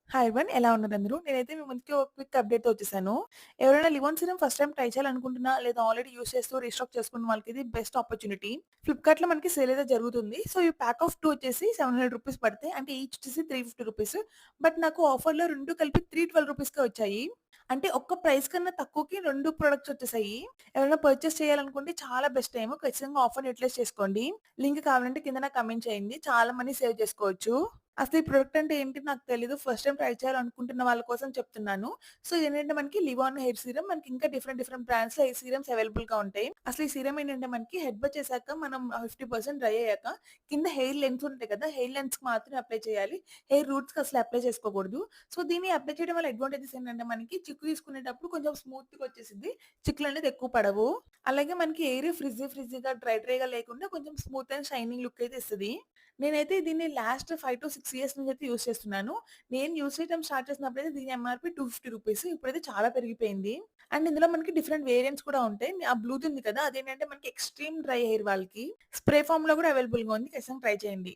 Hi everyone. ఎలా ఉన్నారందరూ? నేనైతే మీ ముందుకి ఒక క్విక్ అప్డేట్‌తో వచ్చేసాను. ఎవరైనా Livon serum first time try చేయాలనుకుంటున్నా, లేదా ఆల్రెడీ యూజ్ చేస్తూ రీస్టాక్ చేసుకున్న వాళ్ళకి ఇది బెస్ట్ ఆపర్చునిటీ. ఫ్లిప్‌కార్ట్‌లో మనకి సేల్ అయితే జరుగుతుంది. సో, ఈ ప్యాక్ ఆఫ్ 2 వచ్చేసి రూ. 700 పడతాయి. అంటే ఈచ్ వచ్చేసి రూ. 350. బట్ నాకు ఆఫర్‌లో 2 కలిపి 312 వచ్చాయి. అంటే ఒక్క ప్రైస్ కన్నా తక్కువకి 2 ప్రొడక్ట్స్ వచ్చేసాయి. ఎవరైనా పర్చేస్ చేయాలనుకుంటే చాలా బెస్ట్ టైమ్. ఖచ్చితంగా ఆఫర్‌ని యుటిలైజ్ చేసుకోండి. లింక్ కావాలంటే కింద నాకు కామెంట్ చేయండి. చాలా మనీ సేవ్ చేసుకోవచ్చు. అసలు ఈ ప్రొడక్ట్ అంటే ఏంటి నాకు తెలీదు. ఫస్ట్ టైమ్ ట్రై చేయాలనుకుంటున్న వాళ్ళ కోసం చెప్తున్నాను. సో, ఇదేంటంటే మనకి లివాన్ హెయిర్ సీరమ్. మనకి ఇంకా డిఫరెంట్ డిఫరెంట్ బ్రాండ్స్‌లో హెయిర్ సీరమ్స్ అవైలబుల్‌గా ఉంటాయి. అసలు ఈ సీరమ్ ఏంటంటే మనకి హెడ్ బాత్ చేశాక మనం 50% డ్రై అయ్యాక కింద హెయిర్ లెన్స్ ఉంటాయి కదా! హెయిర్ లెన్స్‌కి మాత్రమే అప్లై చేయాలి. హెయిర్ రూట్స్‌కి అసలు అప్లై చేసుకోకూడదు. సో, దీన్ని అప్లై చేయడం వల్ల అడ్వాంటేజెస్ ఏంటంటే మనకి చిక్కు తీసుకునేటప్పుడు కొంచెం స్మూత్‌గా వచ్చేసిద్ది. చిక్కులనేది ఎక్కువ పడవు. అలాగే మనకి ఎయిర్ ఫ్రిజ్జీగా, డ్రైగా లేకుండా కొంచెం స్మూత్ అండ్ షైనింగ్ లుక్ అయితే ఇస్తది. నేనైతే దీన్ని లాస్ట్ 5-6 ఇయర్స్ నుంచయితే యూజ్ చేస్తున్నాను. నేను యూజ్ చేయడం స్టార్ట్ చేసినప్పుడైతే దీని ఎంఆర్‌పీ రూ. 250. ఇప్పుడైతే చాలా పెరిగిపోయింది. అండ్ ఇందులో మనకి డిఫరెంట్ వేరియంట్స్ కూడా ఉంటాయి. ఆ బ్లూది ఉంది కదా! అదేంటంటే మనకి ఎక్స్‌ట్రీమ్ డ్రై హెయిర్ వాళ్ళకి స్ప్రే ఫార్మ్‌లో కూడా అవైలబుల్‌గా ఉంది. ఖచ్చితంగా ట్రై చేయండి.